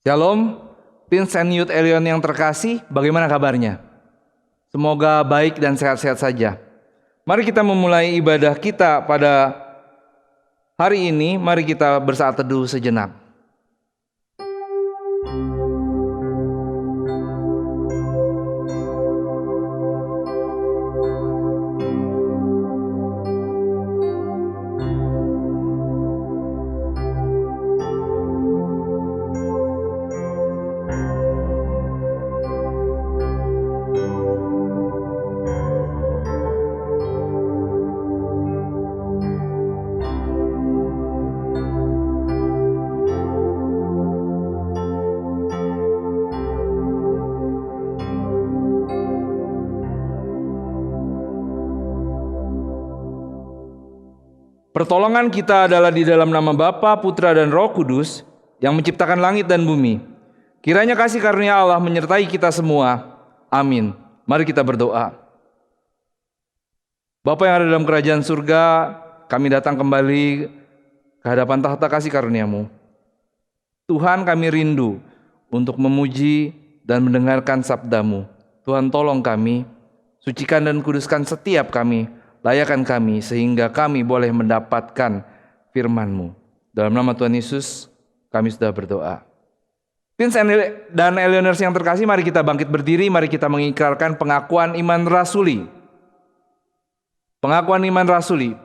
Shalom, Teens and Youth Elion yang terkasih, bagaimana kabarnya? Semoga baik dan sehat-sehat saja. Mari kita memulai ibadah kita pada hari ini. Mari kita bersaat teduh sejenak. Pertolongan kita adalah di dalam nama Bapa, Putra, dan Roh Kudus yang menciptakan langit dan bumi. Kiranya kasih karunia Allah menyertai kita semua. Amin. Mari kita berdoa. Bapa yang ada dalam kerajaan surga, kami datang kembali ke hadapan tahta kasih karunia-Mu. Tuhan, kami rindu untuk memuji dan mendengarkan sabda-Mu. Tuhan, tolong kami, sucikan dan kuduskan setiap kami, layakan kami sehingga kami boleh mendapatkan firman-Mu. Dalam nama Tuhan Yesus kami sudah berdoa. Teens dan Elioners yang terkasih, mari kita bangkit berdiri, mari kita mengikrarkan pengakuan iman rasuli. Pengakuan iman rasuli.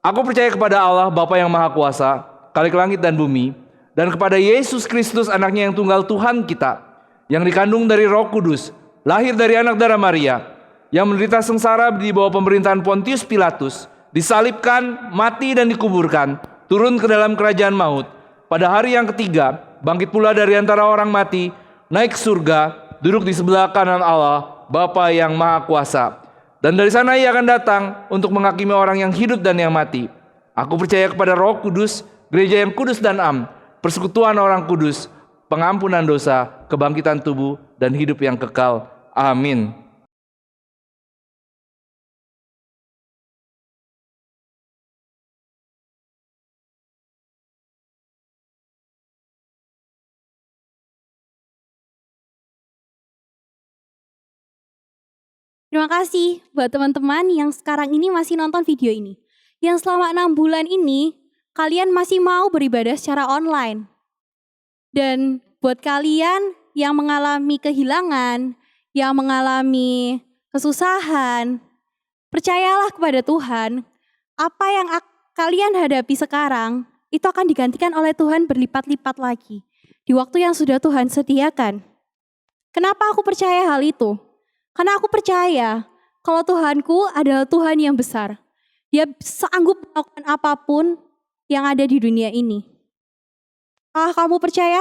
Aku percaya kepada Allah Bapa yang Maha Kuasa, Khalik langit dan bumi, dan kepada Yesus Kristus anaknya yang tunggal Tuhan kita, yang dikandung dari Roh Kudus, lahir dari anak darah Maria, yang menderita sengsara di bawah pemerintahan Pontius Pilatus, disalibkan, mati dan dikuburkan, turun ke dalam kerajaan maut. Pada hari yang ketiga, bangkit pula dari antara orang mati, naik ke surga, duduk di sebelah kanan Allah, Bapa yang Maha Kuasa. Dan dari sana ia akan datang untuk menghakimi orang yang hidup dan yang mati. Aku percaya kepada Roh Kudus, gereja yang kudus dan am, persekutuan orang kudus, pengampunan dosa, kebangkitan tubuh, dan hidup yang kekal. Amin. Terima kasih buat teman-teman yang sekarang ini masih nonton video ini. Yang selama 6 bulan ini, kalian masih mau beribadah secara online. Dan buat kalian yang mengalami kehilangan, yang mengalami kesusahan, percayalah kepada Tuhan, apa yang kalian hadapi sekarang, itu akan digantikan oleh Tuhan berlipat-lipat lagi. Di waktu yang sudah Tuhan sediakan. Kenapa aku percaya hal itu? Karena aku percaya kalau Tuhanku adalah Tuhan yang besar. Dia sanggup melakukan apapun yang ada di dunia ini. Apakah kamu percaya?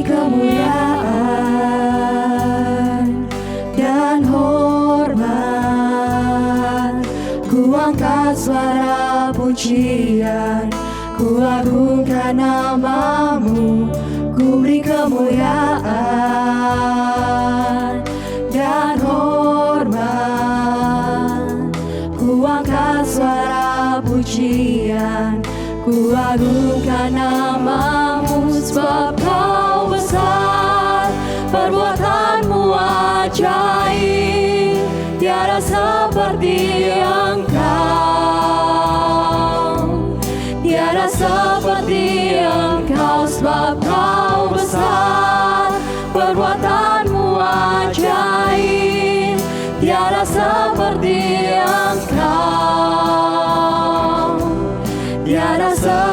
Kemuliaan dan hormat, ku angkat suara pujian, ku agungkan namamu, ku beri kemuliaan dan hormat, ku angkat suara pujian, ku agungkan namamu, sebab Kau besar, perbuatanmu ajaib, tiada seperti Engkau, tiada seperti Engkau, sebab Kau besar, perbuatanmu ajaib, tiada seperti Engkau, tiada seperti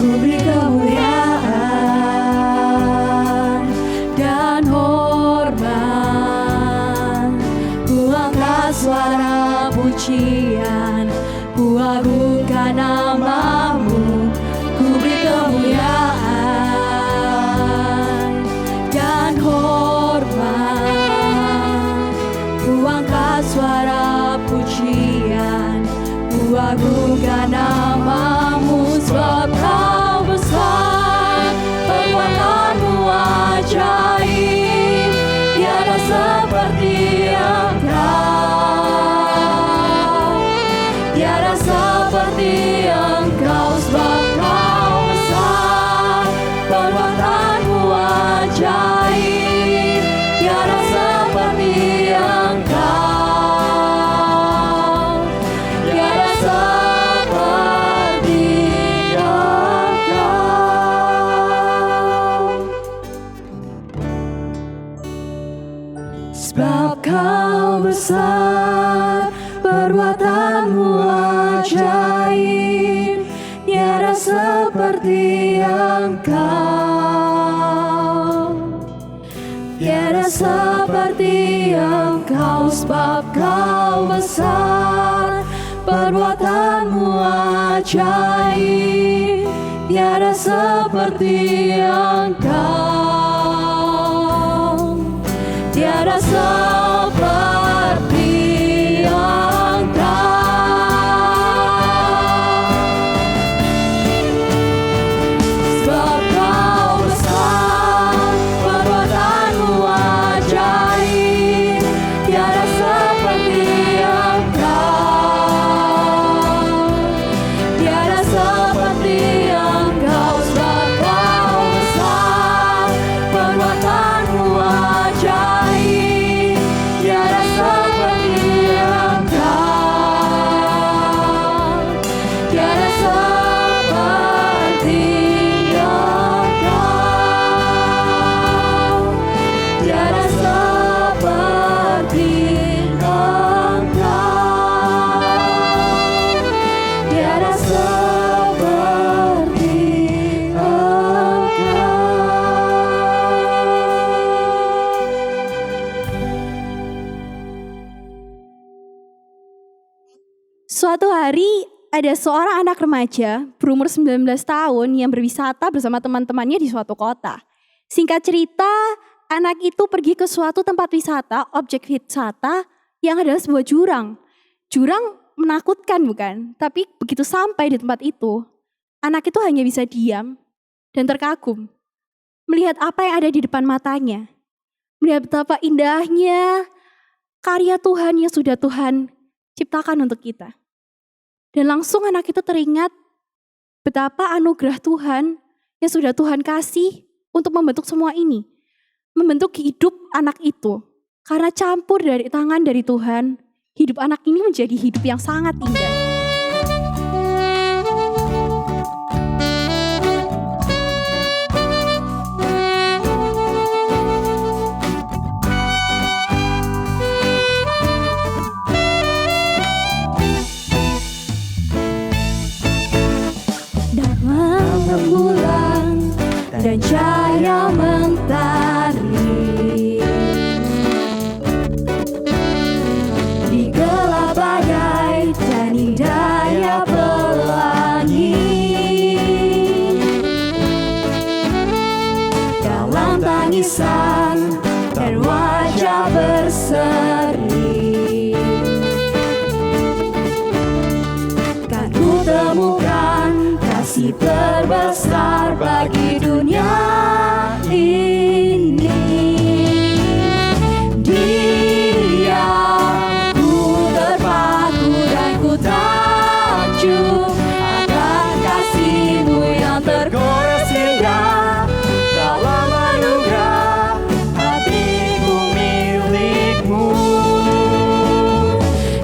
ku beri kemuliaan dan hormat, ku angkat suara pujian, ku agungkan seperti Engkau, tiada seperti Engkau, sebab Kau besar, perbuatanmu ajaib, tiada seperti Engkau, tiada seperti Engkau. Sebab Kau besar, perbuatanmu ajaib, tiada seperti Engkau, tiada seperti Engkau. Sebab Kau besar, perbuatanmu ajaib, tiada seperti Engkau, tiada seperti Engkau, tiada seperti Engkau, tiada seperti Engkau. Suatu hari ada seorang anak remaja berumur 19 tahun yang berwisata bersama teman-temannya di suatu kota. Singkat cerita, anak itu pergi ke suatu tempat wisata, objek wisata yang adalah sebuah jurang. Jurang menakutkan bukan? Tapi begitu sampai di tempat itu, anak itu hanya bisa diam dan terkagum. Melihat apa yang ada di depan matanya. Melihat betapa indahnya karya Tuhan yang sudah Tuhan ciptakan untuk kita. Dan langsung anak itu teringat betapa anugerah Tuhan yang sudah Tuhan kasih untuk membentuk semua ini. Membentuk hidup anak itu. Karena campur dari tangan dari Tuhan, hidup anak ini menjadi hidup yang sangat indah. Dalam rembulan dan cahaya mentari, di gelap badai dan indahnya pelangi, dalam tangisan dan wajah berseri, kan ku temukan kasih terbesar bagi dunia ini. Diam ku terpaku dan ku takjub akan kasih-Mu yang tergores indah. Dalam anugerah hatiku milik-Mu.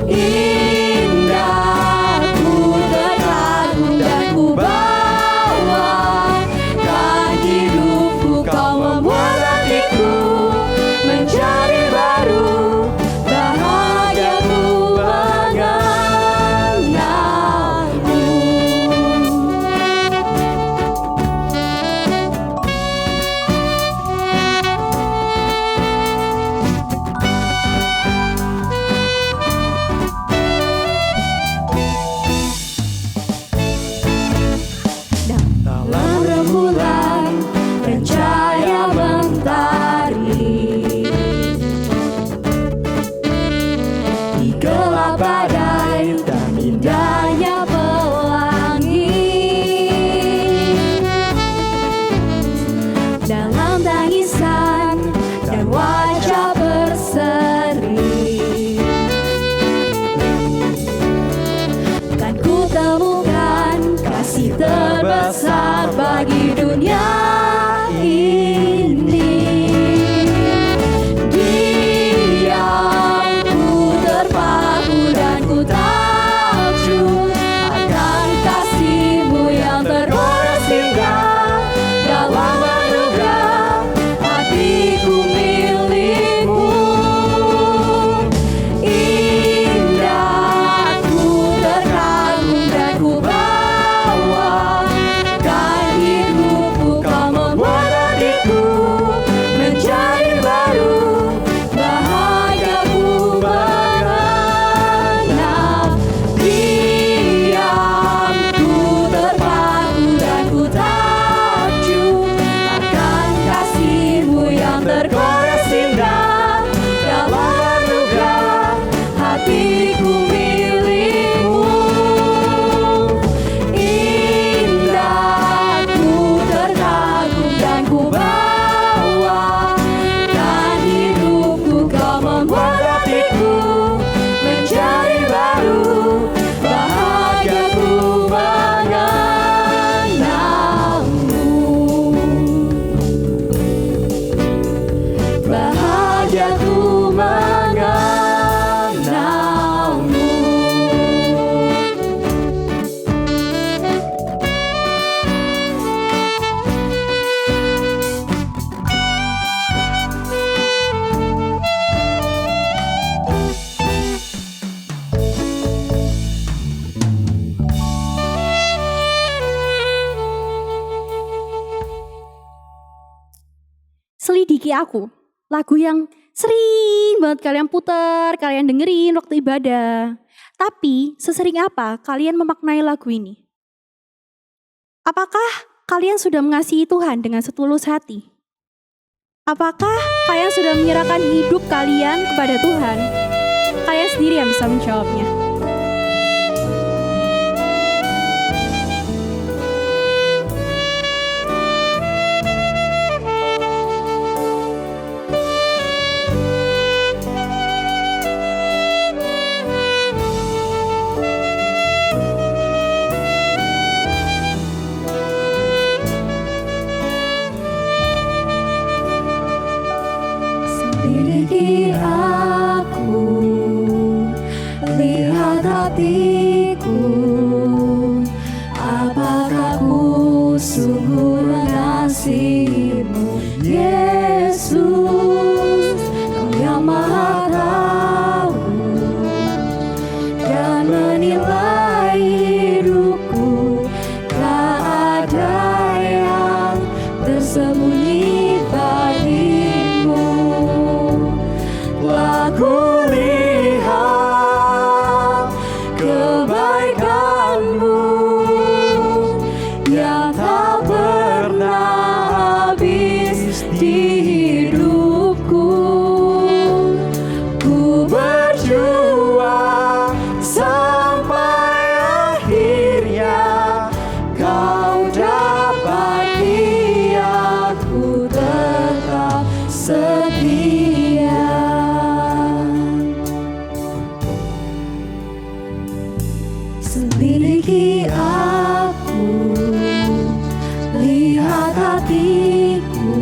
Indah ku terkagum dan ku bawakan hidupku, Kau membuat hatiku menjadi baru, bahagiaku mengenalmu. Dalam rembulan dan cahaya mentari, di gelap badai dan indahnya pelangi, dalam tangisan dan wajah berseri, kan ku temukan kasih terbesar bagi dunia ini. Diam ku terpaku dan ku takjub akan kasih-Mu yang tergores indah. Dalam anugerah hatiku milik-Mu. Indah ku terkagum dan ku bawakan Selidiki Aku. Lagu yang sering banget kalian putar, kalian dengerin waktu ibadah. Tapi sesering apa kalian memaknai lagu ini? Apakah kalian sudah mengasihi Tuhan dengan setulus hati? Apakah kalian sudah menyerahkan hidup kalian kepada Tuhan? Kalian sendiri yang bisa menjawabnya. Selidiki aku, lihat hatiku, apakah ku sungguh mengasihimu, Yesus, Kau yang Maha Tahu dan menilai hidupku, tak ada yang tersembunyi bagimu. Aku lihat kebaikan-Mu yang tak pernah habis di hidupku. Ku berjuang sampai akhirnya Kau dapati aku tetap setia. Selidiki aku, lihat hatiku,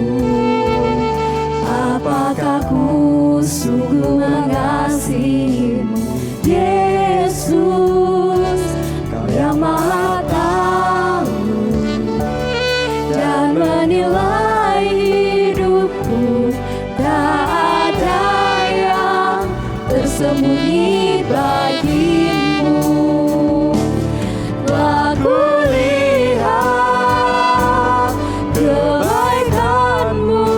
apakah ku sungguh mengasihimu, Yesus, Kau yang Maha Tahu dan menilai hidupku, tak ada yang tersembunyi bagimu. Aku lihat kebaikan-Mu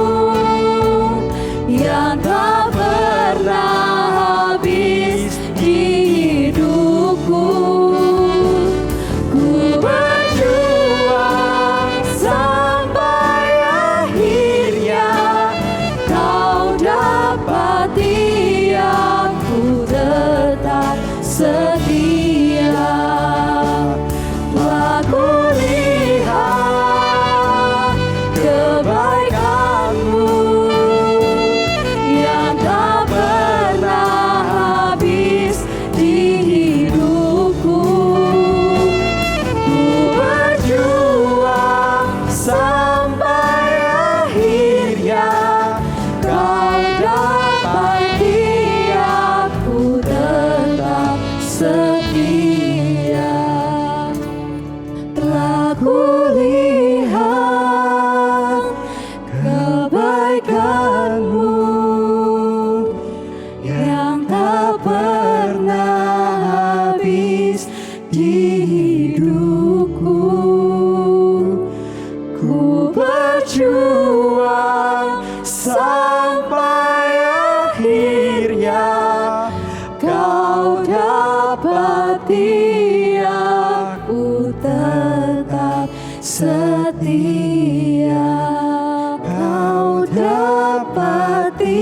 yang tak pernah habis di hidupku. Ku berjuang sampai akhirnya Kau dapati aku tetap setia. Aku lihat kebaikan-Mu yang tak pernah habis di hidupku. Ku berjuang sampai akhirnya Kau dapati aku tetap setia. Aku lihat kebaikan-Mu yang tak pernah habis di hidupku. Ku berjuang sampai akhirnya Kau dapati aku tetap setia. Kau dapati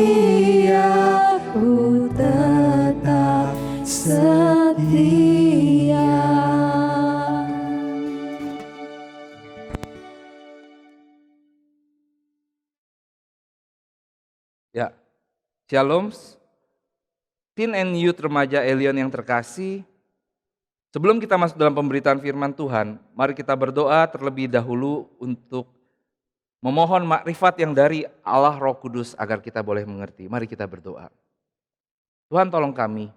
aku tetap setia. Ya, Shalom, Teen and Youth Remaja Elion yang terkasih. Sebelum kita masuk dalam pemberitaan firman Tuhan, mari kita berdoa terlebih dahulu untuk memohon makrifat yang dari Allah Roh Kudus agar kita boleh mengerti. Mari kita berdoa. Tuhan tolong kami,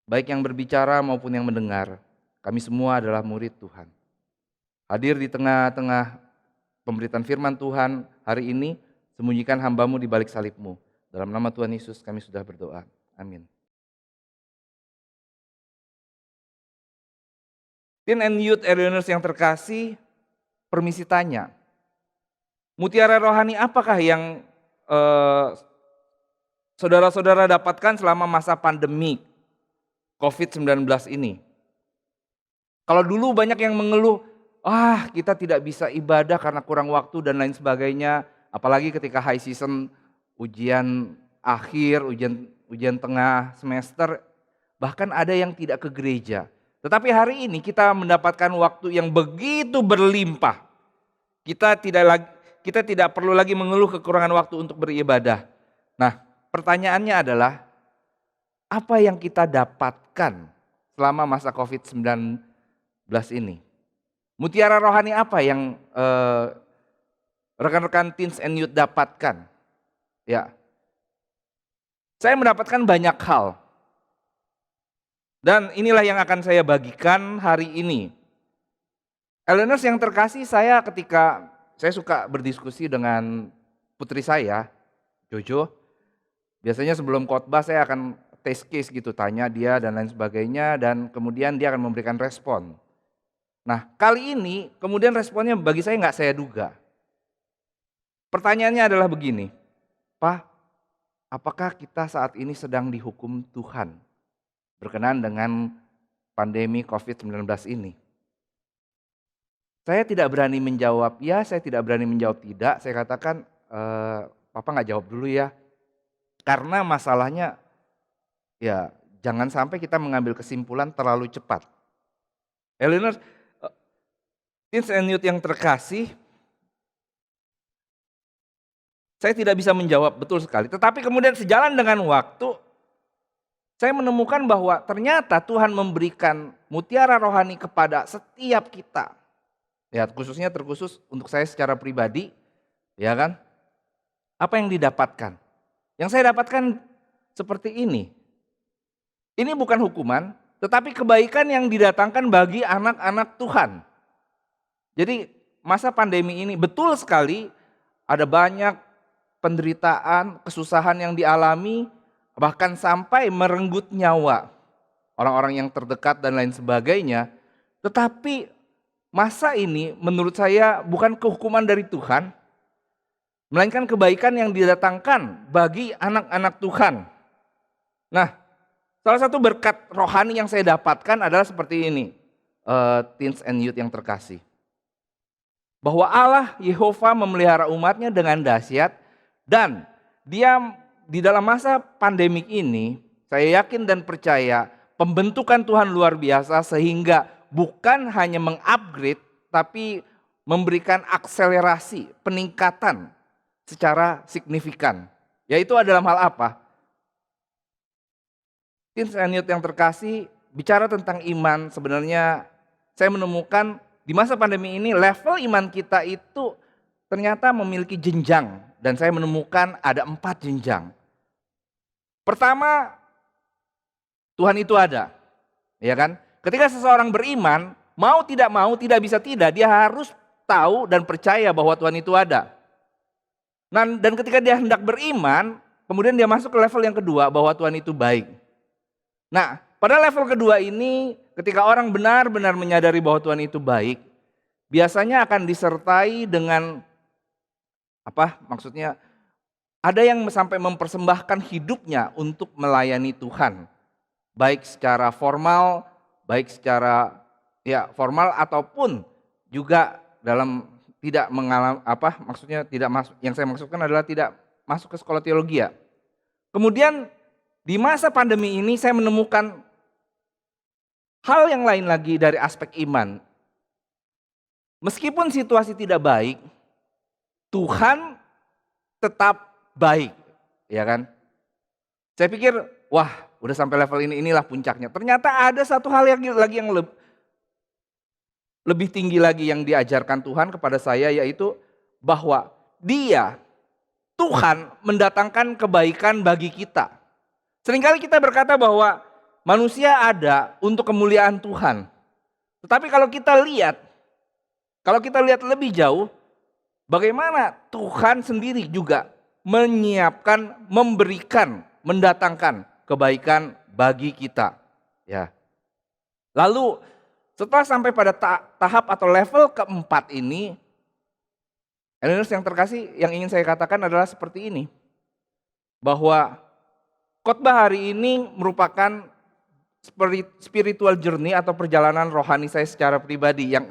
baik yang berbicara maupun yang mendengar, kami semua adalah murid Tuhan. Hadir di tengah-tengah pemberitaan firman Tuhan hari ini, sembunyikan hamba-Mu di balik salib-Mu. Dalam nama Tuhan Yesus kami sudah berdoa. Amin. Teen and Youth Elioners yang terkasih, permisi tanya. Mutiara rohani apakah yang saudara-saudara dapatkan selama masa pandemi COVID-19 ini? Kalau dulu banyak yang mengeluh, kita tidak bisa ibadah karena kurang waktu dan lain sebagainya. Apalagi ketika high season, ujian akhir, ujian tengah semester, bahkan ada yang tidak ke gereja. Tetapi hari ini kita mendapatkan waktu yang begitu berlimpah. Kita tidak perlu lagi mengeluh kekurangan waktu untuk beribadah. Nah, pertanyaannya adalah, apa yang kita dapatkan selama masa COVID-19 ini? Mutiara rohani apa yang rekan-rekan Teens and Youth dapatkan? Ya, saya mendapatkan banyak hal. Dan inilah yang akan saya bagikan hari ini. Eleners yang terkasih, ketika saya suka berdiskusi dengan putri saya, Jojo. Biasanya sebelum khotbah saya akan test case gitu, tanya dia dan lain sebagainya, dan kemudian dia akan memberikan respon. Nah, kali ini kemudian responnya bagi saya nggak saya duga. Pertanyaannya adalah begini, Pak, apakah kita saat ini sedang dihukum Tuhan berkenaan dengan pandemi COVID-19 ini? Saya tidak berani menjawab ya, saya tidak berani menjawab tidak. Saya katakan, Papa nggak jawab dulu ya. Karena masalahnya, ya jangan sampai kita mengambil kesimpulan terlalu cepat. Elinor, Teens and Youth yang terkasih, saya tidak bisa menjawab betul sekali. Tetapi kemudian sejalan dengan waktu, saya menemukan bahwa ternyata Tuhan memberikan mutiara rohani kepada setiap kita. Ya, khususnya terkhusus untuk saya secara pribadi, ya kan? Apa yang didapatkan? Yang saya dapatkan seperti ini. Ini bukan hukuman, tetapi kebaikan yang didatangkan bagi anak-anak Tuhan. Jadi masa pandemi ini betul sekali ada banyak penderitaan, kesusahan yang dialami, bahkan sampai merenggut nyawa orang-orang yang terdekat dan lain sebagainya. Tetapi masa ini menurut saya bukan kehukuman dari Tuhan, melainkan kebaikan yang didatangkan bagi anak-anak Tuhan. Nah, salah satu berkat rohani yang saya dapatkan adalah seperti ini, Teens and Youth yang terkasih. Bahwa Allah Yehova memelihara umatnya dengan dahsyat, dan dia di dalam masa pandemik ini, saya yakin dan percaya pembentukan Tuhan luar biasa sehingga bukan hanya mengupgrade, tapi memberikan akselerasi, peningkatan secara signifikan. Yaitu dalam hal apa? Teens and Youth yang terkasih, bicara tentang iman, sebenarnya saya menemukan di masa pandemi ini level iman kita itu ternyata memiliki jenjang. Dan saya menemukan ada 4 jenjang. Pertama, Tuhan itu ada. Ya kan? Ketika seseorang beriman, mau tidak bisa tidak, dia harus tahu dan percaya bahwa Tuhan itu ada. Nah, dan ketika dia hendak beriman, kemudian dia masuk ke level yang kedua, bahwa Tuhan itu baik. Nah, pada level kedua ini, ketika orang benar-benar menyadari bahwa Tuhan itu baik, biasanya akan disertai dengan maksudnya ada yang sampai mempersembahkan hidupnya untuk melayani Tuhan. Baik secara formal, baik secara formal ataupun juga dalam tidak mengalami tidak masuk, yang saya maksudkan adalah tidak masuk ke sekolah teologi ya. Kemudian di masa pandemi ini saya menemukan hal yang lain lagi dari aspek iman. Meskipun situasi tidak baik, Tuhan tetap baik, ya kan? Saya pikir, udah sampai level inilah puncaknya. Ternyata ada satu hal lagi yang lebih tinggi lagi yang diajarkan Tuhan kepada saya, yaitu bahwa Tuhan mendatangkan kebaikan bagi kita. Seringkali kita berkata bahwa manusia ada untuk kemuliaan Tuhan. Tetapi kalau kita lihat lebih jauh, bagaimana Tuhan sendiri juga menyiapkan, memberikan, mendatangkan kebaikan bagi kita. Ya. Lalu setelah sampai pada tahap atau level keempat ini, Elders yang terkasih, yang ingin saya katakan adalah seperti ini. Bahwa khotbah hari ini merupakan spiritual journey atau perjalanan rohani saya secara pribadi yang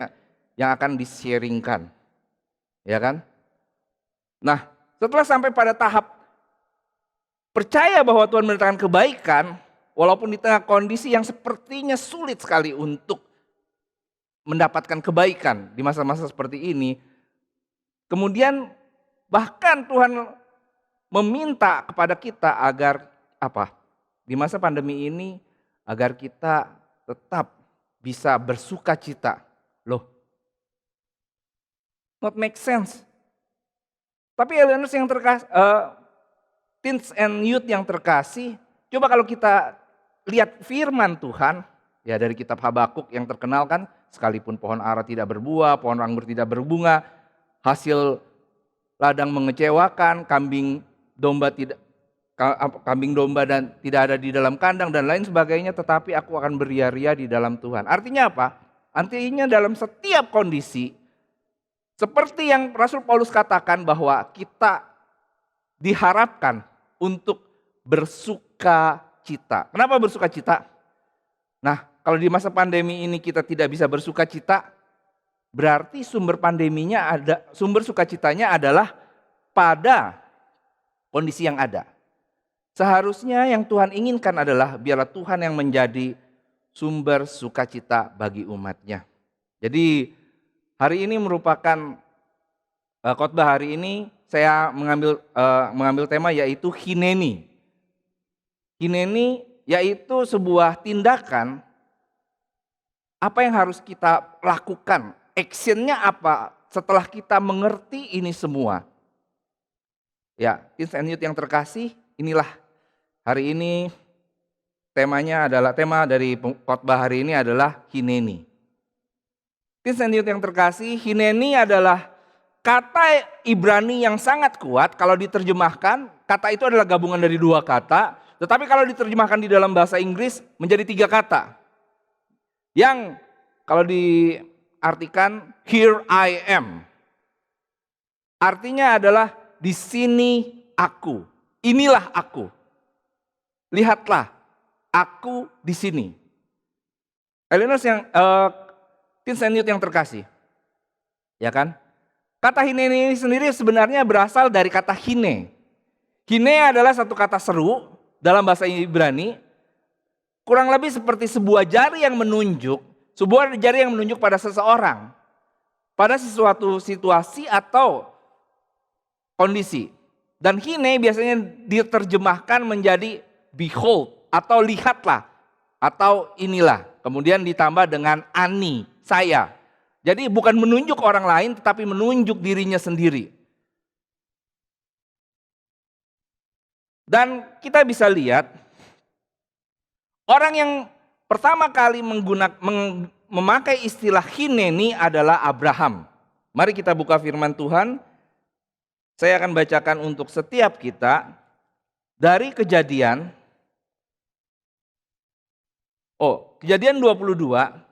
akan di-sharingkan. Ya kan? Nah, setelah sampai pada tahap percaya bahwa Tuhan mendatangkan kebaikan, walaupun di tengah kondisi yang sepertinya sulit sekali untuk mendapatkan kebaikan di masa-masa seperti ini, kemudian bahkan Tuhan meminta kepada kita agar apa? Di masa pandemi ini agar kita tetap bisa bersuka cita. Loh, not make sense. Tapi Elders yang terkasih, teens and youth yang terkasih, coba kalau kita lihat firman Tuhan, ya dari kitab Habakuk yang terkenal kan, sekalipun pohon ara tidak berbuah, pohon anggur tidak berbunga, hasil ladang mengecewakan, kambing domba dan tidak ada di dalam kandang dan lain sebagainya, tetapi aku akan beria-ria di dalam Tuhan. Artinya apa? Artinya dalam setiap kondisi, seperti yang Rasul Paulus katakan bahwa kita diharapkan untuk bersuka cita. Kenapa bersuka cita? Nah, kalau di masa pandemi ini kita tidak bisa bersuka cita, berarti sumber sukacitanya adalah pada kondisi yang ada. Seharusnya yang Tuhan inginkan adalah biarlah Tuhan yang menjadi sumber sukacita bagi umatnya. Jadi hari ini merupakan khotbah hari ini saya mengambil tema yaitu hineni. Hineni yaitu sebuah tindakan apa yang harus kita lakukan, actionnya apa setelah kita mengerti ini semua. Ya, teens and youth yang terkasih, inilah hari ini tema dari khotbah hari ini adalah hineni. Teens and youth yang terkasih, hineni adalah kata Ibrani yang sangat kuat. Kalau diterjemahkan, kata itu adalah gabungan dari dua kata. Tetapi kalau diterjemahkan di dalam bahasa Inggris menjadi tiga kata. Yang kalau diartikan here I am. Artinya adalah di sini aku. Inilah aku. Lihatlah aku di sini. Elders yang teens and youth yang terkasih. Ya kan? Kata hineni ini sendiri sebenarnya berasal dari kata hine. Hine adalah satu kata seru dalam bahasa Ibrani, kurang lebih seperti sebuah jari yang menunjuk pada seseorang, pada sesuatu situasi atau kondisi. Dan hine biasanya diterjemahkan menjadi behold atau lihatlah atau inilah. Kemudian ditambah dengan ani, saya. Jadi bukan menunjuk orang lain tetapi menunjuk dirinya sendiri. Dan kita bisa lihat orang yang pertama kali memakai istilah hineni adalah Abraham. Mari kita buka firman Tuhan. Saya akan bacakan untuk setiap kita dari Kejadian 22.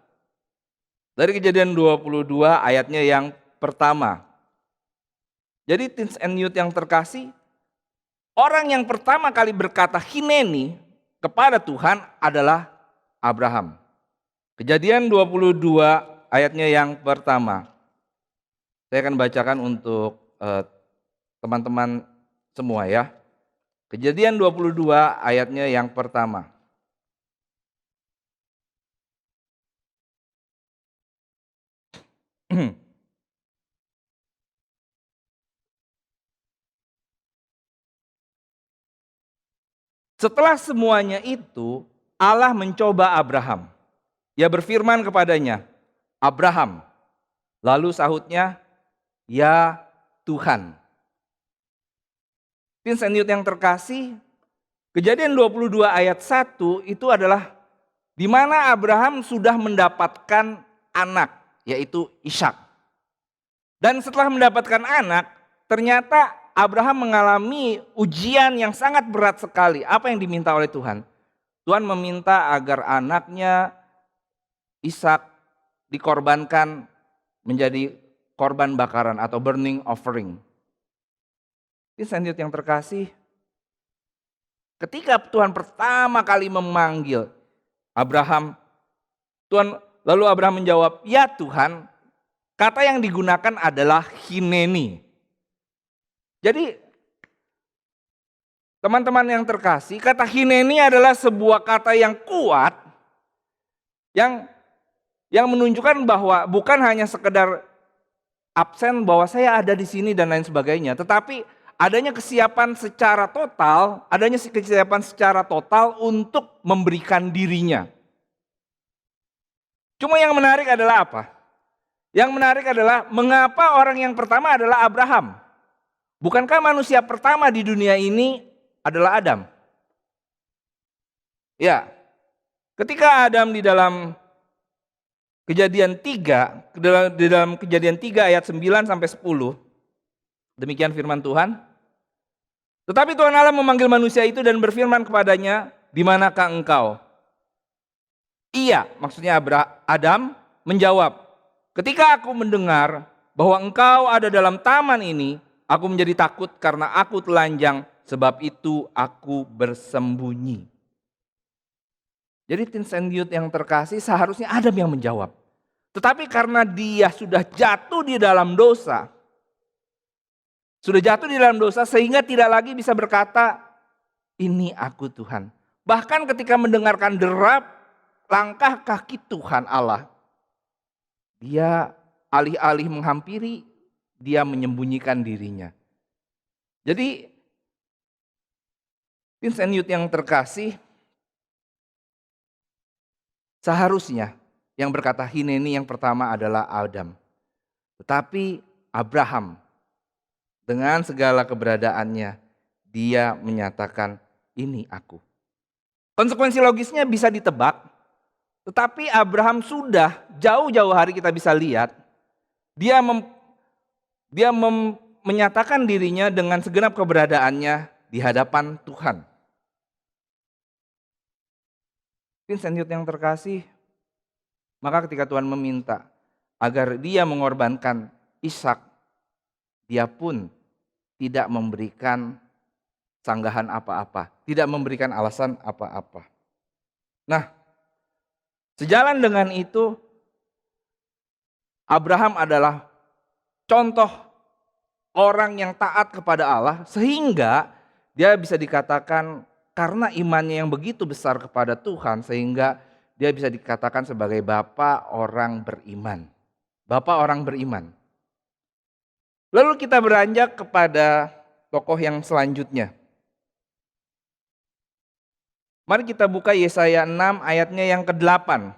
Dari Kejadian 22 ayatnya yang pertama. Jadi teens and youth yang terkasih, orang yang pertama kali berkata hineni kepada Tuhan adalah Abraham. Kejadian 22 ayatnya yang pertama. Saya akan bacakan untuk teman-teman semua ya. Kejadian 22 ayatnya yang pertama. Setelah semuanya itu, Allah mencoba Abraham. Ia berfirman kepadanya, Abraham. Lalu sahutnya, ya Tuhan. Teens and youth yang terkasih, Kejadian 22 ayat 1 itu adalah di mana Abraham sudah mendapatkan anak, yaitu Ishak. Dan setelah mendapatkan anak, ternyata Abraham mengalami ujian yang sangat berat sekali. Apa yang diminta oleh Tuhan? Tuhan meminta agar anaknya Ishak dikorbankan menjadi korban bakaran atau burning offering. Tinsendiut yang terkasih, ketika Tuhan pertama kali memanggil Abraham, lalu Abraham menjawab, "Ya Tuhan." Kata yang digunakan adalah hineni. Jadi teman-teman yang terkasih, kata hineni adalah sebuah kata yang kuat yang menunjukkan bahwa bukan hanya sekedar absen bahwa saya ada di sini dan lain sebagainya, tetapi adanya kesiapan secara total untuk memberikan dirinya. Cuma yang menarik adalah apa? Yang menarik adalah mengapa orang yang pertama adalah Abraham? Bukankah manusia pertama di dunia ini adalah Adam? Ya, ketika Adam di dalam Kejadian 3, di dalam Kejadian 3 ayat 9 sampai 10, demikian firman Tuhan. Tetapi Tuhan Allah memanggil manusia itu dan berfirman kepadanya, "Di manakah engkau?" Ia, maksudnya Adam, menjawab, "Ketika aku mendengar bahwa engkau ada dalam taman ini, aku menjadi takut karena aku telanjang, sebab itu aku bersembunyi." Jadi tinsendiut yang terkasih, seharusnya Adam yang menjawab. Tetapi karena dia sudah jatuh di dalam dosa, sehingga tidak lagi bisa berkata, "Ini aku Tuhan." Bahkan ketika mendengarkan derap langkah kaki Tuhan Allah, dia alih-alih menghampiri, dia menyembunyikan dirinya. Jadi tinsendiut yang terkasih, seharusnya yang berkata hineni yang pertama adalah Adam. Tetapi Abraham dengan segala keberadaannya, dia menyatakan, "Ini aku." Konsekuensi logisnya bisa ditebak. Tetapi Abraham sudah jauh-jauh hari kita bisa lihat, dia menyatakan dirinya dengan segenap keberadaannya di hadapan Tuhan. Tinsendiut yang terkasih, maka ketika Tuhan meminta agar dia mengorbankan Ishak, dia pun tidak memberikan sanggahan apa-apa, tidak memberikan alasan apa-apa. Nah, sejalan dengan itu, Abraham adalah contoh orang yang taat kepada Allah, sehingga dia bisa dikatakan karena imannya yang begitu besar kepada Tuhan, sehingga dia bisa dikatakan sebagai bapak orang beriman. Bapak orang beriman. Lalu kita beranjak kepada tokoh yang selanjutnya. Mari kita buka Yesaya 6 ayatnya yang ke-8.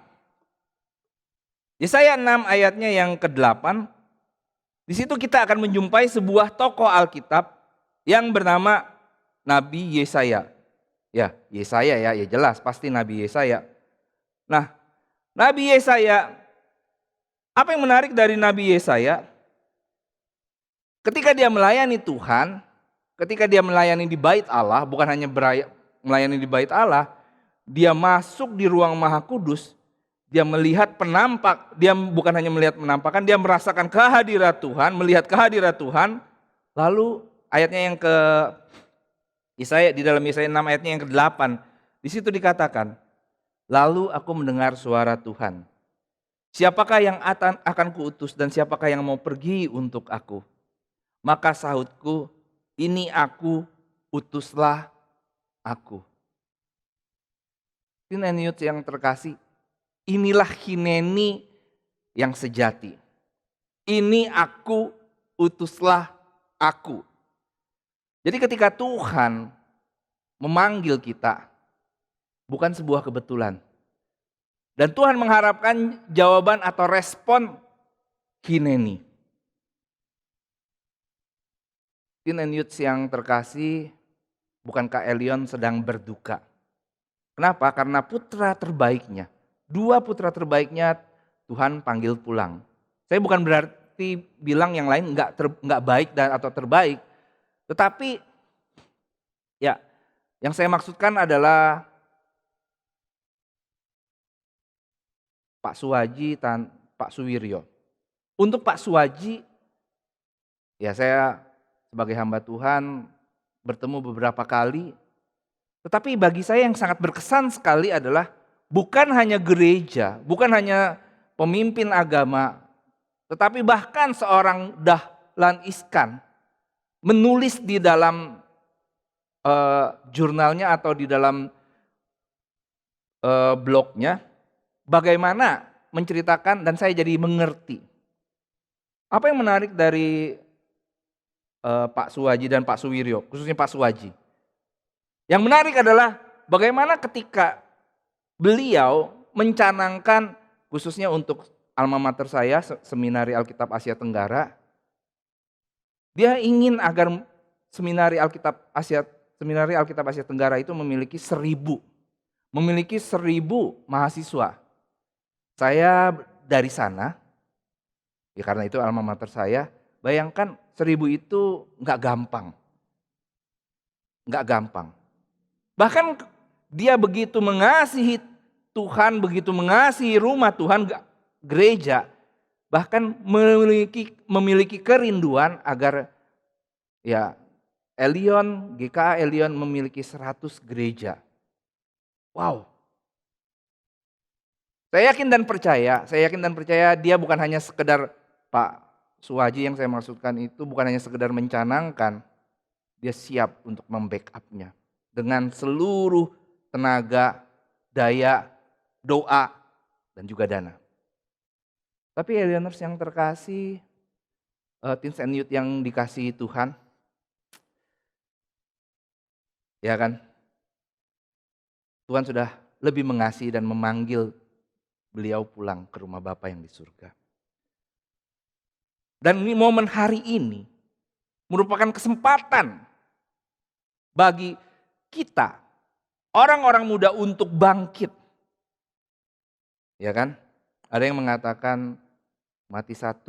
Yesaya 6 ayatnya yang ke-8. Di situ kita akan menjumpai sebuah tokoh Alkitab yang bernama Nabi Yesaya. Ya, Yesaya ya jelas pasti Nabi Yesaya. Nah, Nabi Yesaya, apa yang menarik dari Nabi Yesaya? Ketika dia melayani Tuhan, ketika dia melayani di bait Allah, bukan hanya melayani di bait Allah, dia masuk di ruang Maha Kudus, dia melihat dia bukan hanya melihat penampakan, dia merasakan kehadirat Tuhan, melihat kehadirat Tuhan. Lalu ayatnya yang di dalam Yesaya 6 ayatnya yang ke-8, di situ dikatakan, "Lalu aku mendengar suara Tuhan. Siapakah yang akan kuutus dan siapakah yang mau pergi untuk aku? Maka sahutku, ini aku, utuslah aku." Tinendiut yang terkasih, inilah hineni yang sejati. Ini aku, utuslah aku. Jadi ketika Tuhan memanggil kita, bukan sebuah kebetulan. Dan Tuhan mengharapkan jawaban atau respon hineni. Tinendiut yang terkasih, bukankah Elion sedang berduka? Kenapa? Karena putra terbaiknya, 2 putra terbaiknya Tuhan panggil pulang. Saya bukan berarti bilang yang lain enggak baik atau terbaik. Tetapi ya, yang saya maksudkan adalah Pak Suwaji dan Pak Suwiryo. Untuk Pak Suwaji, Ya saya sebagai hamba Tuhan bertemu beberapa kali. Tetapi bagi saya yang sangat berkesan sekali adalah bukan hanya gereja, bukan hanya pemimpin agama, tetapi bahkan seorang Dahlan Iskan menulis di dalam jurnalnya atau di dalam blognya bagaimana menceritakan dan saya jadi mengerti. Apa yang menarik dari Pak Suwaji dan Pak Suwiryo, khususnya Pak Suwaji. Yang menarik adalah bagaimana ketika beliau mencanangkan khususnya untuk alma mater saya, Seminari Alkitab Asia Tenggara, dia ingin agar Seminari Alkitab Asia Tenggara itu memiliki 1.000 mahasiswa. Saya dari sana, ya karena itu alma mater saya, bayangkan 1.000 itu nggak gampang. Bahkan dia begitu mengasihi Tuhan, begitu mengasihi rumah Tuhan, gereja, bahkan memiliki kerinduan agar ya Elion, GKA Elion memiliki 100 gereja. Wow. Saya yakin dan percaya dia bukan hanya sekedar Pak Suwaji yang saya maksudkan itu bukan hanya sekedar mencanangkan, dia siap untuk membackup-nya dengan seluruh tenaga, daya, doa, dan juga dana. Tapi Elioners yang terkasih, teens and youth yang dikasihi Tuhan, ya kan, Tuhan sudah lebih mengasihi dan memanggil beliau pulang ke rumah Bapa yang di surga. Dan ini momen hari ini merupakan kesempatan bagi kita, orang-orang muda untuk bangkit. Ya kan? Ada yang mengatakan mati 1,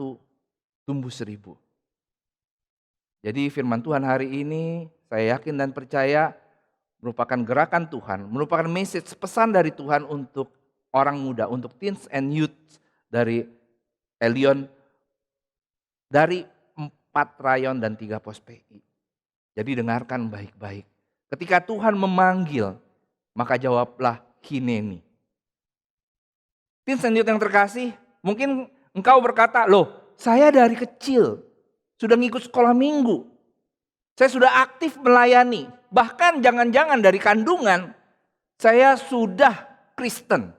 tumbuh 1.000. Jadi firman Tuhan hari ini saya yakin dan percaya merupakan gerakan Tuhan, merupakan message pesan dari Tuhan untuk orang muda, untuk teens and youth dari Elion, dari 4 rayon dan 3 pos PI. Jadi dengarkan baik-baik. Ketika Tuhan memanggil, maka jawablah hineni. Teens and youth yang terkasih, mungkin engkau berkata, loh saya dari kecil sudah ngikut sekolah minggu. Saya sudah aktif melayani. Bahkan jangan-jangan dari kandungan saya sudah Kristen.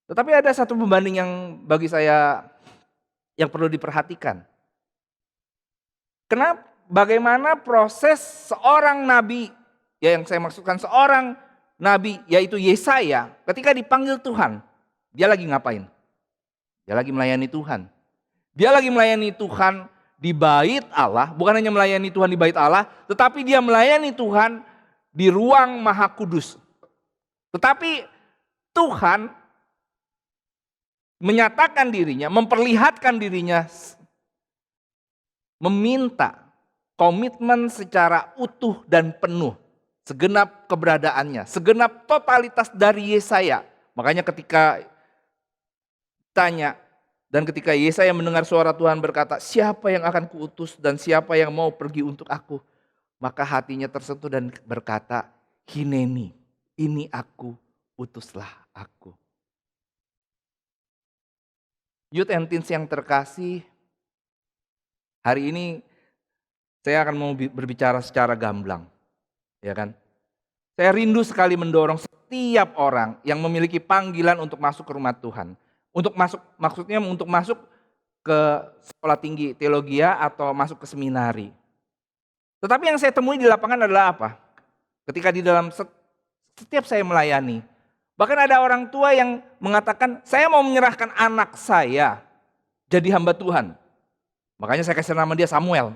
Tetapi ada satu pembanding yang bagi saya yang perlu diperhatikan. Bagaimana proses seorang nabi, ya yang saya maksudkan seorang nabi yaitu Yesaya ketika dipanggil Tuhan, dia lagi ngapain? Dia lagi melayani Tuhan. Dia lagi melayani Tuhan di bait Allah, bukan hanya melayani Tuhan di bait Allah, tetapi dia melayani Tuhan di ruang Maha Kudus. Tetapi Tuhan menyatakan dirinya, memperlihatkan dirinya, meminta komitmen secara utuh dan penuh, segenap keberadaannya, segenap totalitas dari Yesaya. Makanya ketika tanya dan ketika Yesaya mendengar suara Tuhan berkata, siapa yang akan kuutus dan siapa yang mau pergi untuk aku? Maka hatinya tersentuh dan berkata, hineni, ini aku, utuslah aku. Youth and teens yang terkasih, hari ini saya akan mau berbicara secara gamblang, ya kan? Saya rindu sekali mendorong setiap orang yang memiliki panggilan untuk masuk ke rumah Tuhan. Maksudnya untuk masuk ke sekolah tinggi teologi atau masuk ke seminari. Tetapi yang saya temui di lapangan adalah apa? Ketika di dalam setiap saya melayani, bahkan ada orang tua yang mengatakan, saya mau menyerahkan anak saya jadi hamba Tuhan. Makanya saya kasih nama dia Samuel.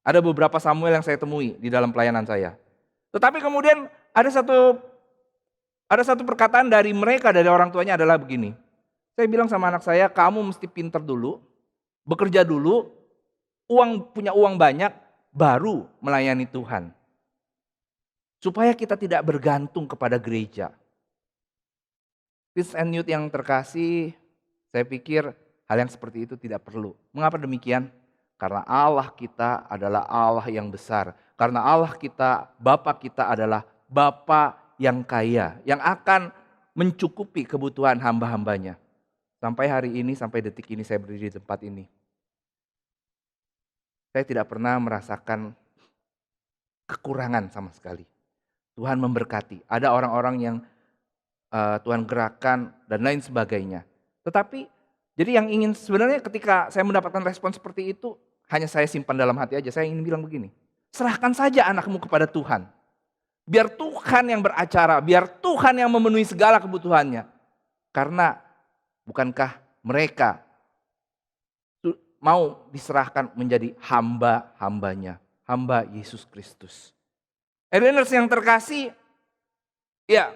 Ada beberapa Samuel yang saya temui di dalam pelayanan saya. Tetapi kemudian ada satu perkataan dari mereka, dari orang tuanya adalah begini. Saya bilang sama anak saya, kamu mesti pinter dulu, bekerja dulu, punya uang banyak, baru melayani Tuhan. Supaya kita tidak bergantung kepada gereja. Teens and youth yang terkasih, saya pikir Hal yang seperti itu tidak perlu. Mengapa demikian? Karena Allah kita adalah Allah yang besar. Karena Allah kita, Bapa kita adalah Bapa yang kaya. Yang akan mencukupi kebutuhan hamba-hambanya. Sampai hari ini, sampai detik ini saya berdiri di tempat ini. Saya tidak pernah merasakan kekurangan sama sekali. Tuhan memberkati. Ada orang-orang yang Tuhan gerakan dan lain sebagainya. Tetapi jadi yang ingin sebenarnya ketika saya mendapatkan respon seperti itu, hanya saya simpan dalam hati aja. Saya ingin bilang begini, serahkan saja anakmu kepada Tuhan. Biar Tuhan yang beracara, biar Tuhan yang memenuhi segala kebutuhannya. Karena bukankah mereka mau diserahkan menjadi hamba-hambanya, hamba Yesus Kristus. Elders yang terkasih, ya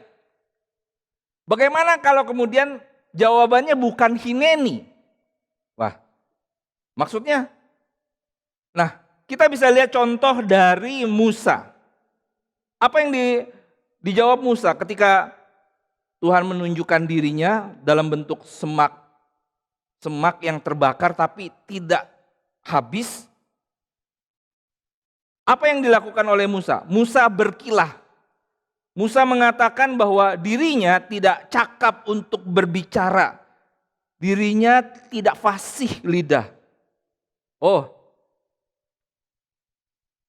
bagaimana kalau kemudian jawabannya bukan hineni? Wah, maksudnya, nah kita bisa lihat contoh dari Musa. Apa yang dijawab Musa ketika Tuhan menunjukkan dirinya dalam bentuk semak yang terbakar tapi tidak habis? Apa yang dilakukan oleh Musa? Musa berkilah. Musa mengatakan bahwa dirinya tidak cakap untuk berbicara. Dirinya tidak fasih lidah. Oh,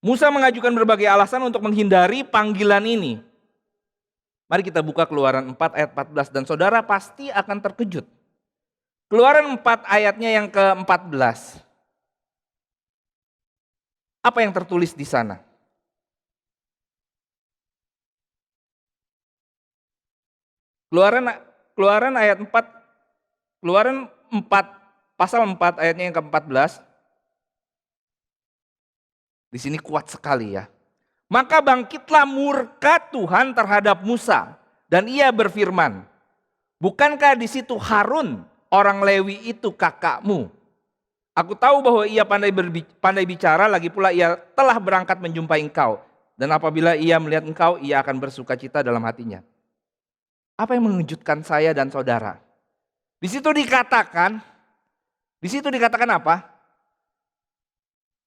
Musa mengajukan berbagai alasan untuk menghindari panggilan ini. Mari kita buka Keluaran 4 ayat 14 dan saudara pasti akan terkejut. Keluaran 4 ayatnya yang ke-14. Apa yang tertulis di sana? Keluaran ayat 4, Keluaran 4, pasal 4 ayatnya yang ke-14. Di sini kuat sekali ya. Maka bangkitlah murka Tuhan terhadap Musa dan ia berfirman, bukankah di situ Harun orang Lewi itu kakakmu? Aku tahu bahwa ia pandai bicara, lagi pula ia telah berangkat menjumpai engkau. Dan apabila ia melihat engkau, ia akan bersukacita dalam hatinya. Apa yang mengejutkan saya dan saudara? Di situ dikatakan apa?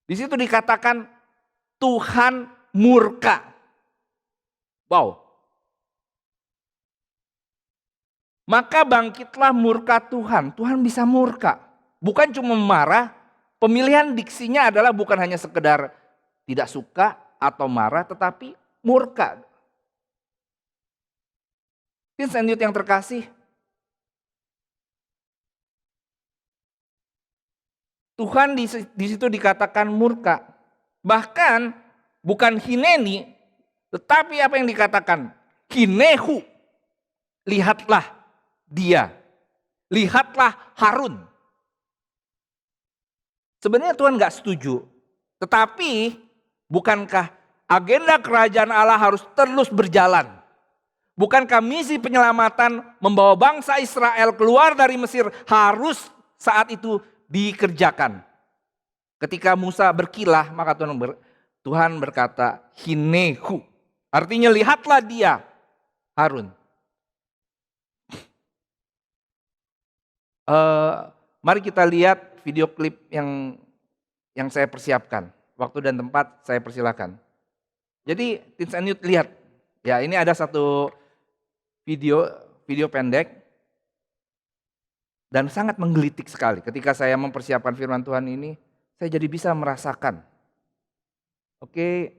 Di situ dikatakan Tuhan murka. Wow. Maka bangkitlah murka Tuhan. Tuhan bisa murka. Bukan cuma marah. Pemilihan diksinya adalah bukan hanya sekedar tidak suka atau marah, tetapi murka. Vincent Youth yang terkasih, Tuhan di situ dikatakan murka. Bahkan bukan hineni, tetapi apa yang dikatakan? Hinehu. Lihatlah dia. Lihatlah Harun. Sebenarnya Tuhan gak setuju. Tetapi bukankah agenda kerajaan Allah harus terus berjalan? Bukankah misi penyelamatan membawa bangsa Israel keluar dari Mesir harus saat itu dikerjakan? Ketika Musa berkilah, maka Tuhan berkata, hinehu. Artinya lihatlah dia, Harun. Mari kita lihat video klip yang saya persiapkan. Waktu dan tempat saya persilakan. Jadi Teens and Youth lihat. Ya, ini ada satu video pendek. Dan sangat menggelitik sekali. Ketika saya mempersiapkan firman Tuhan ini, saya jadi bisa merasakan. Oke.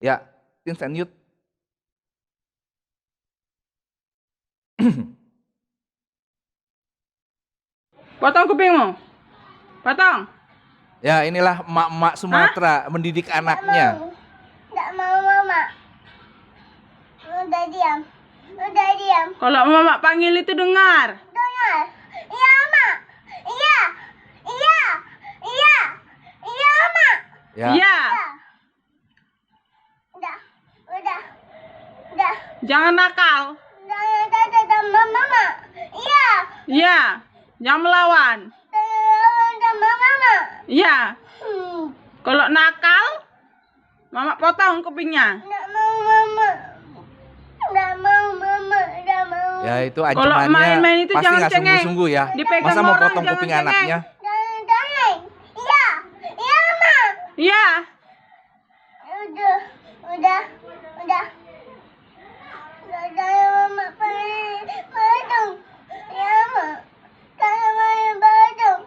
Ya, Teens and Youth. Potong kupingmu. Potong. Ya, inilah emak-emak Sumatera mendidik anaknya. Enggak mau mama. Udah diam. Udah diam. Kalau mama panggil itu dengar. Dengar. Iya, Mama. Iya. Iya. Iya. Iya, Mama. Ya. Iya. Udah. Udah. Udah. Jangan nakal. Udah, Mama. Iya. Iya. Jangan melawan. Udah, Mama. Iya. Kalau nakal, mama potong kupingnya. Enggak mau, Mama. Enggak mau, Mama. Enggak mau, Ya itu Kalau ancamannya main-main itu pasti jangan nggak cengeng. sungguh-sungguh ya. Dipegang Masa mau orang, potong jangan kuping cengeng. anaknya? Iya. Udah. Saya mama pengen badung. Ya, Mak. Saya main badung.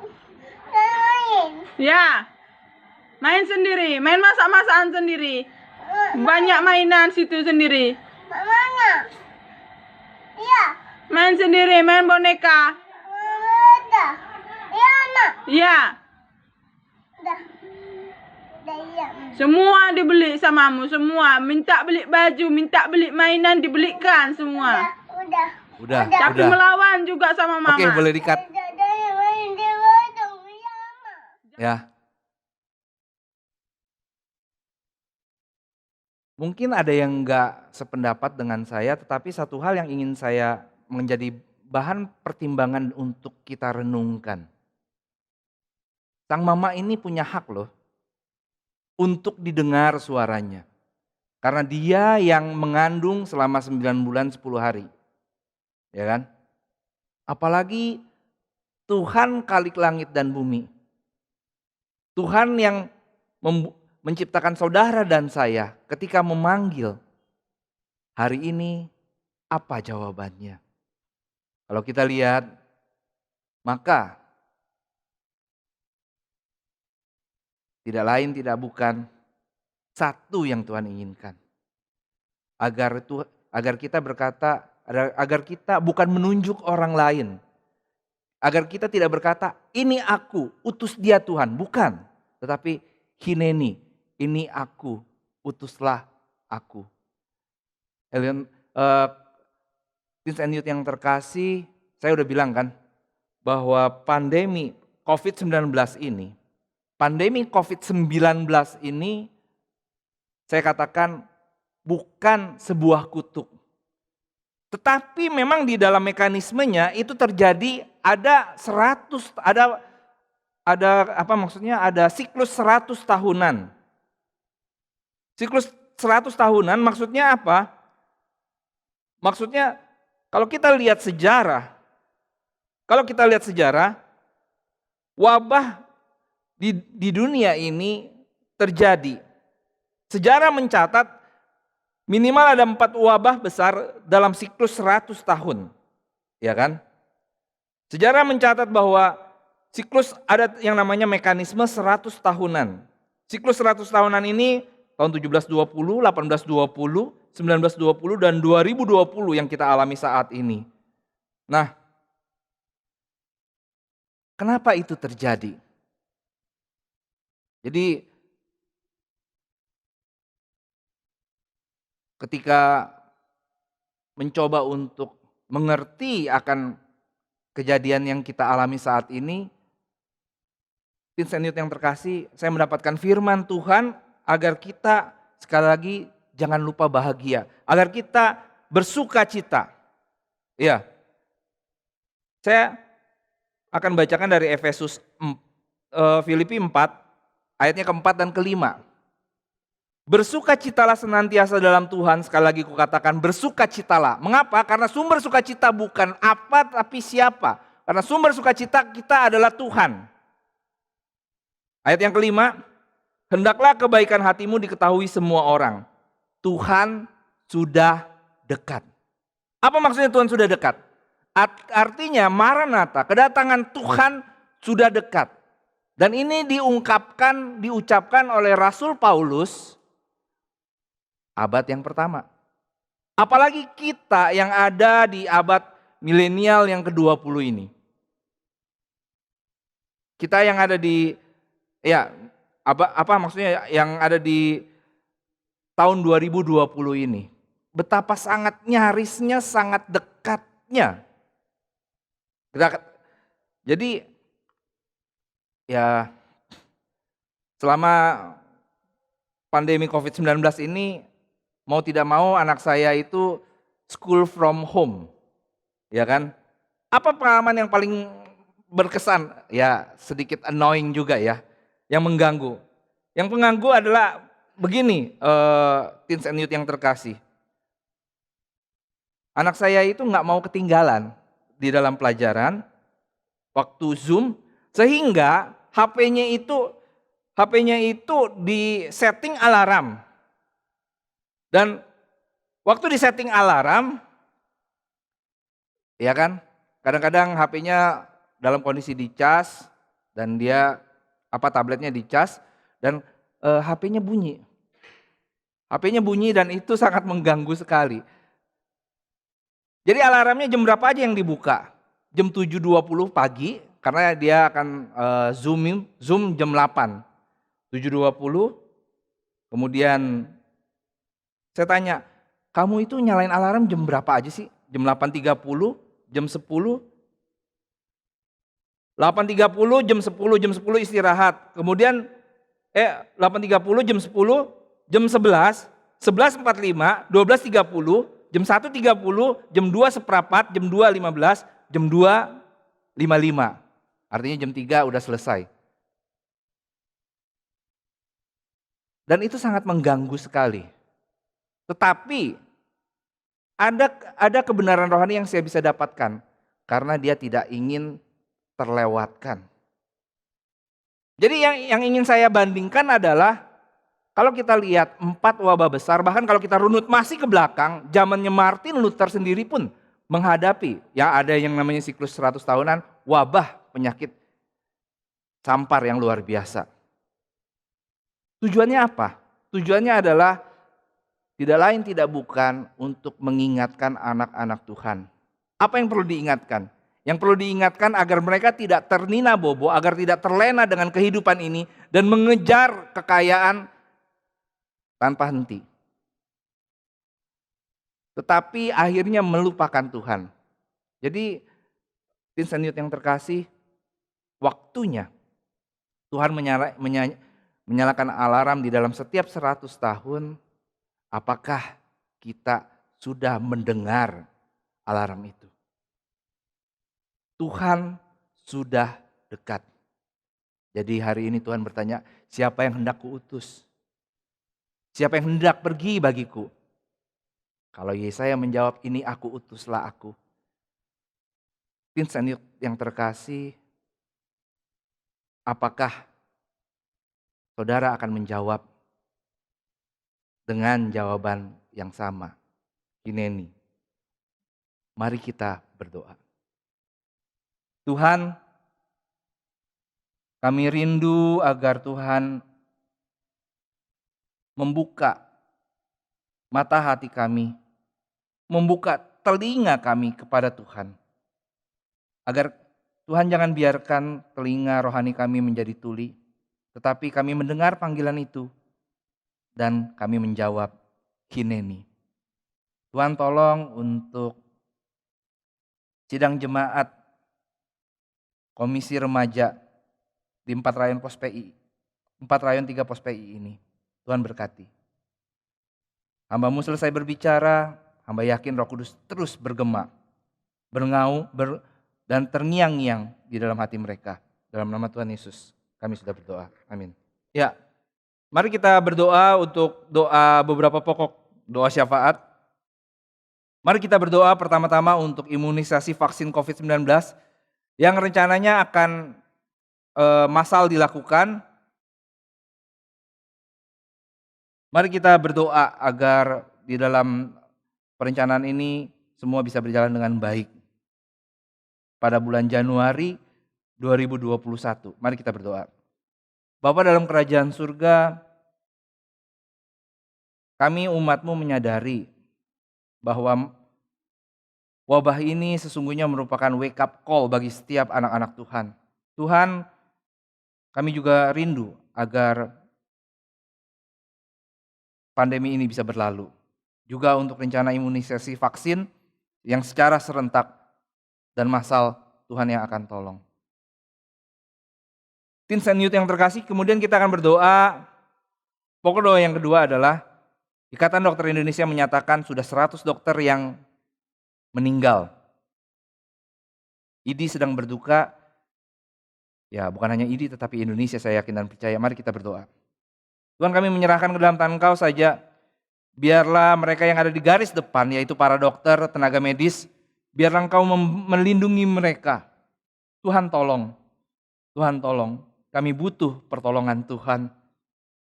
Saya main. Ya. Main sendiri, main masak-masakan sendiri. Banyak mainan situ sendiri. Mana? Iya. Main sendiri, main boneka. Udah. Iya, Mak. Iya. Udah iya. Semua dibeli samamu, semua. Minta beli baju, minta beli mainan, dibelikan semua. Udah. Tapi Udah. melawan juga sama mama. Oke, boleh di-cut. Saya main di badung. Iya, Mak. Ya. Mungkin ada yang nggak sependapat dengan saya, tetapi satu hal yang ingin saya menjadi bahan pertimbangan untuk kita renungkan. Sang mama ini punya hak loh untuk didengar suaranya. Karena dia yang mengandung selama 9 bulan 10 hari. Ya kan? Apalagi Tuhan Khalik langit dan bumi. Tuhan yang menciptakan saudara dan saya ketika memanggil. Hari ini apa jawabannya? Kalau kita lihat, maka tidak lain tidak bukan satu yang Tuhan inginkan. Agar kita berkata, agar kita bukan menunjuk orang lain. Agar kita tidak berkata, ini aku, utus dia Tuhan. Bukan. Tetapi hineni, ini aku, utuslah aku. Teens and Youth yang terkasih, saya udah bilang kan, bahwa pandemi COVID-19 ini, saya katakan bukan sebuah kutuk. Tetapi memang di dalam mekanismenya itu terjadi ada siklus 100 tahunan. Siklus 100 tahunan maksudnya apa? Maksudnya kalau kita lihat sejarah, wabah di dunia ini terjadi. Sejarah mencatat minimal ada 4 wabah besar dalam siklus 100 tahun. Ya kan? Sejarah mencatat bahwa siklus ada yang namanya mekanisme 100 tahunan. Siklus 100 tahunan ini tahun 1720, 1820, 1920 dan 2020 yang kita alami saat ini. Nah, kenapa itu terjadi? Jadi ketika mencoba untuk mengerti akan kejadian yang kita alami saat ini, Teens and Youth yang terkasih, saya mendapatkan firman Tuhan agar kita sekali lagi jangan lupa bahagia, agar kita bersuka cita. Ya, saya akan bacakan dari Filipi 4 ayatnya keempat dan kelima. Bersukacitalah senantiasa dalam Tuhan, sekali lagi kukatakan bersukacitalah. Mengapa? Karena sumber sukacita bukan apa tapi siapa. Karena sumber sukacita kita adalah Tuhan. Ayat yang kelima, hendaklah kebaikan hatimu diketahui semua orang. Tuhan sudah dekat. Apa maksudnya Tuhan sudah dekat? Artinya Maranatha, kedatangan Tuhan sudah dekat. Dan ini diucapkan oleh Rasul Paulus abad yang pertama. Apalagi kita yang ada di abad milenial yang ke-20 ini. Kita yang ada di maksudnya yang ada di tahun 2020 ini. Betapa sangat nyarisnya, sangat dekatnya. Jadi ya selama pandemi COVID-19 ini mau tidak mau anak saya itu school from home. Ya kan? Apa pengalaman yang paling berkesan? Ya sedikit annoying juga ya. Yang mengganggu. Yang mengganggu adalah begini, Teens and Youth yang terkasih. Anak saya itu nggak mau ketinggalan di dalam pelajaran waktu Zoom, sehingga HP-nya itu di setting alarm. Dan waktu di setting alarm, ya kan, kadang-kadang HP-nya dalam kondisi dicas dan tabletnya dicas dan HP-nya bunyi. HP-nya bunyi dan itu sangat mengganggu sekali. Jadi alarmnya jam berapa aja yang dibuka? Jam 7.20 pagi, karena dia akan Zoom jam 8. 7.20, kemudian saya tanya, kamu itu nyalain alarm jam berapa aja sih? Jam 8.30, jam 10, 8.30, jam 10 istirahat. Kemudian 8.30, jam 10, jam 11, 11.45, 12.30, jam 1.30, jam 2.15, jam 2.15, jam 2.55. Artinya jam 3 udah selesai. Dan itu sangat mengganggu sekali. Tetapi ada kebenaran rohani yang saya bisa dapatkan karena dia tidak ingin terlewatkan. Jadi yang ingin saya bandingkan adalah kalau kita lihat 4 wabah besar, bahkan kalau kita runut masih ke belakang, zamannya Martin Luther sendiri pun menghadapi yang ada yang namanya siklus 100 tahunan, wabah penyakit campar yang luar biasa. Tujuannya apa? Tujuannya adalah tidak lain tidak bukan untuk mengingatkan anak-anak Tuhan. Apa yang perlu diingatkan? Yang perlu diingatkan agar mereka tidak ternina bobo, agar tidak terlena dengan kehidupan ini dan mengejar kekayaan tanpa henti. Tetapi akhirnya melupakan Tuhan. Jadi Vincent Youth yang terkasih, waktunya Tuhan menyalakan alarm di dalam setiap 100 tahun. Apakah kita sudah mendengar alarm itu? Tuhan sudah dekat. Jadi hari ini Tuhan bertanya, siapa yang hendak kuutus? Siapa yang hendak pergi bagiku? Kalau Yesaya menjawab, ini aku, utuslah aku. Vincent yang terkasih, apakah saudara akan menjawab dengan jawaban yang sama? Hineni. Mari kita berdoa. Tuhan, kami rindu agar Tuhan membuka mata hati kami, membuka telinga kami kepada Tuhan. Agar Tuhan jangan biarkan telinga rohani kami menjadi tuli, tetapi kami mendengar panggilan itu dan kami menjawab, Hineni. Tuhan tolong untuk sidang jemaat Komisi Remaja di 4 rayon Pos PI, 4 rayon 3 Pos PI ini. Tuhan berkati. Hamba-Mu selesai berbicara, hamba yakin Roh Kudus terus bergema, berngau, dan terngiang-ngiang di dalam hati mereka. Dalam nama Tuhan Yesus kami sudah berdoa. Amin. Ya, mari kita berdoa untuk doa beberapa pokok doa syafaat. Mari kita berdoa pertama-tama untuk imunisasi vaksin COVID-19 yang rencananya akan massal dilakukan. Mari kita berdoa agar di dalam perencanaan ini semua bisa berjalan dengan baik. Pada bulan Januari 2021, mari kita berdoa. Bapa dalam kerajaan surga, kami umat-Mu menyadari bahwa wabah ini sesungguhnya merupakan wake up call bagi setiap anak-anak Tuhan. Tuhan, kami juga rindu agar pandemi ini bisa berlalu. Juga untuk rencana imunisasi vaksin yang secara serentak dan massal, Tuhan yang akan tolong. Vincent Youth yang terkasih, kemudian kita akan berdoa. Pokok doa yang kedua adalah Ikatan Dokter Indonesia menyatakan sudah 100 dokter yang meninggal. IDI sedang berduka. Ya, bukan hanya IDI tetapi Indonesia, saya yakin dan percaya. Mari kita berdoa. Tuhan, kami menyerahkan ke dalam tangan Engkau saja Biarlah mereka yang ada di garis depan, yaitu para dokter, tenaga medis, biarlah Engkau melindungi mereka. Tuhan tolong, Tuhan tolong. Kami butuh pertolongan Tuhan.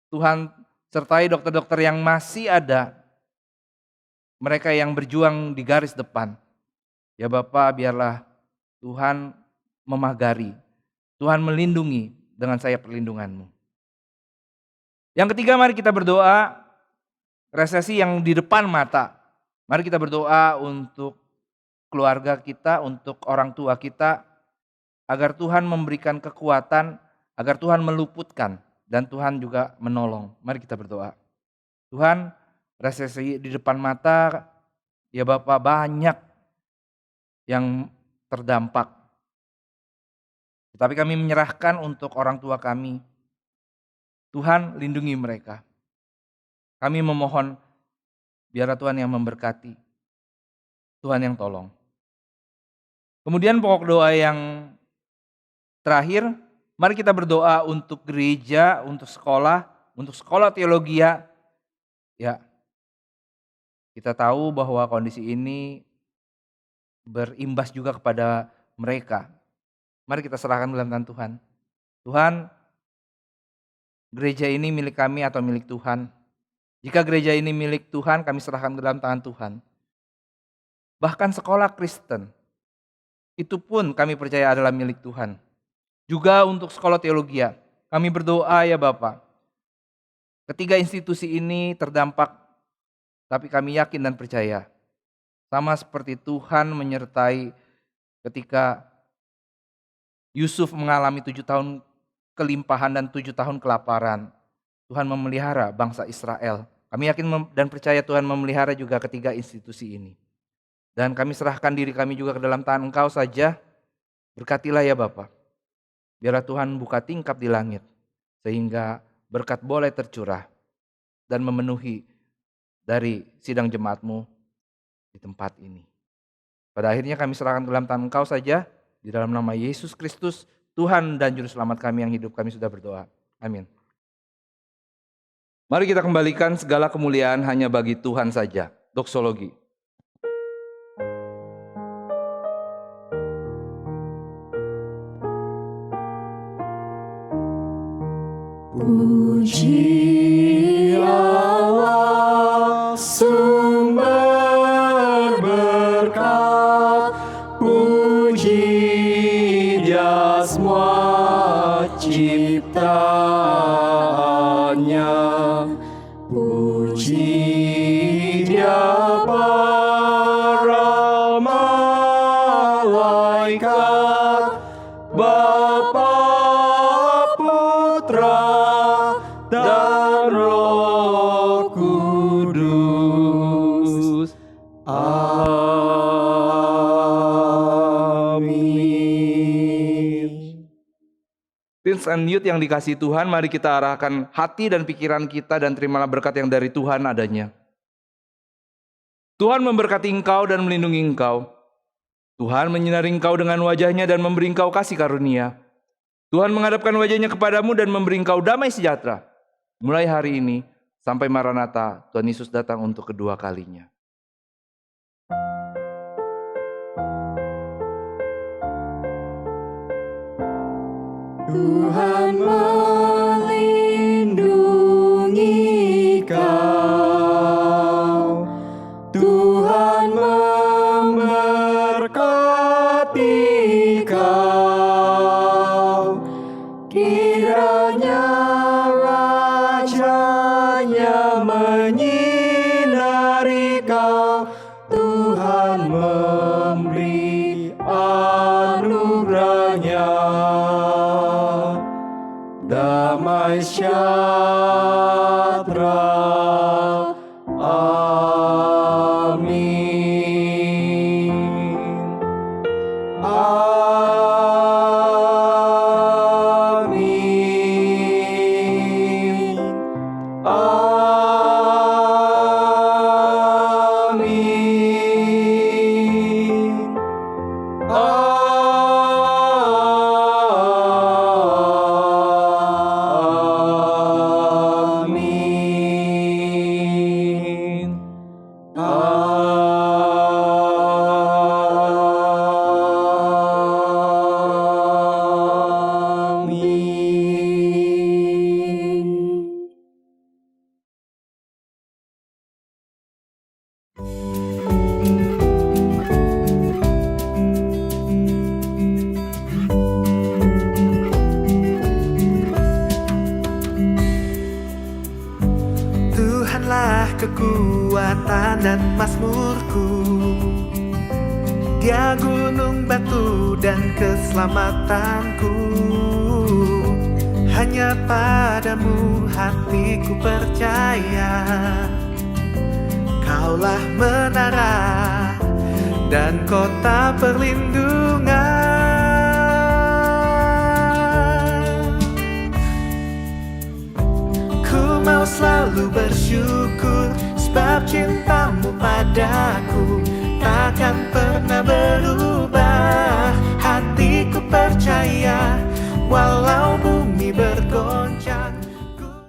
Tuhan sertai dokter-dokter yang masih ada, mereka yang berjuang di garis depan. Ya Bapa, biarlah Tuhan memagari, Tuhan melindungi dengan sayap perlindungan-Mu. Yang ketiga, mari kita berdoa resesi yang di depan mata. Mari kita berdoa untuk keluarga kita, untuk orang tua kita, agar Tuhan memberikan kekuatan, agar Tuhan meluputkan, dan Tuhan juga menolong. Mari kita berdoa. Tuhan, resesi di depan mata, ya Bapak, banyak yang terdampak. Tetapi kami menyerahkan untuk orang tua kami. Tuhan, lindungi mereka. Kami memohon, biarlah Tuhan yang memberkati. Tuhan yang tolong. Kemudian pokok doa yang terakhir, mari kita berdoa untuk gereja, untuk sekolah teologia. Ya, kita tahu bahwa kondisi ini berimbas juga kepada mereka. Mari kita serahkan dalam tangan Tuhan. Tuhan, gereja ini milik kami atau milik Tuhan? Jika gereja ini milik Tuhan, kami serahkan ke dalam tangan Tuhan. Bahkan sekolah Kristen, itu pun kami percaya adalah milik Tuhan. Juga untuk sekolah teologia, kami berdoa ya Bapak. Ketiga institusi ini terdampak, tapi kami yakin dan percaya. Sama seperti Tuhan menyertai ketika Yusuf mengalami 7 tahun kelimpahan dan 7 tahun kelaparan. Tuhan memelihara bangsa Israel. Kami yakin dan percaya Tuhan memelihara juga ketiga institusi ini. Dan kami serahkan diri kami juga ke dalam tangan Engkau saja. Berkatilah ya Bapa. Biarlah Tuhan buka tingkap di langit. Sehingga berkat boleh tercurah. Dan memenuhi dari sidang jemaat-Mu di tempat ini. Pada akhirnya kami serahkan ke dalam tangan Engkau saja. Di dalam nama Yesus Kristus, Tuhan dan Juru Selamat kami yang hidup, kami sudah berdoa. Amin. Mari kita kembalikan segala kemuliaan hanya bagi Tuhan saja. Doksologi. Puji Allah sumber berkat, puji Dia semua ciptaannya, puji Dia para malaikat, Bapa, Putra, dan Roh Kudus. Amin. Teens and Youth yang dikasihi Tuhan, mari kita arahkan hati dan pikiran kita dan terimalah berkat yang dari Tuhan adanya. Tuhan memberkati engkau dan melindungi engkau. Tuhan menyinari engkau dengan wajahnya dan memberi engkau kasih karunia. Tuhan menghadapkan wajahnya kepadamu dan memberi engkau damai sejahtera. Mulai hari ini sampai Maranatha, Tuhan Yesus datang untuk kedua kalinya. Tuhan melindungi kau, Tuhan memberkati kau, kiranya rajanya menyinari kau, Tuhan memberi anugerahnya. Damai sejahtera. Amin. Amin. Amin. Amin. kekuatan dan mazmurku. Dia gunung batu dan keselamatanku. Hanya padamu hatiku percaya. Kaulah menara dan kota perlindungan. Ku mau selalu bersyukur, sebab cintamu padaku takkan pernah berubah. Hatiku percaya, walau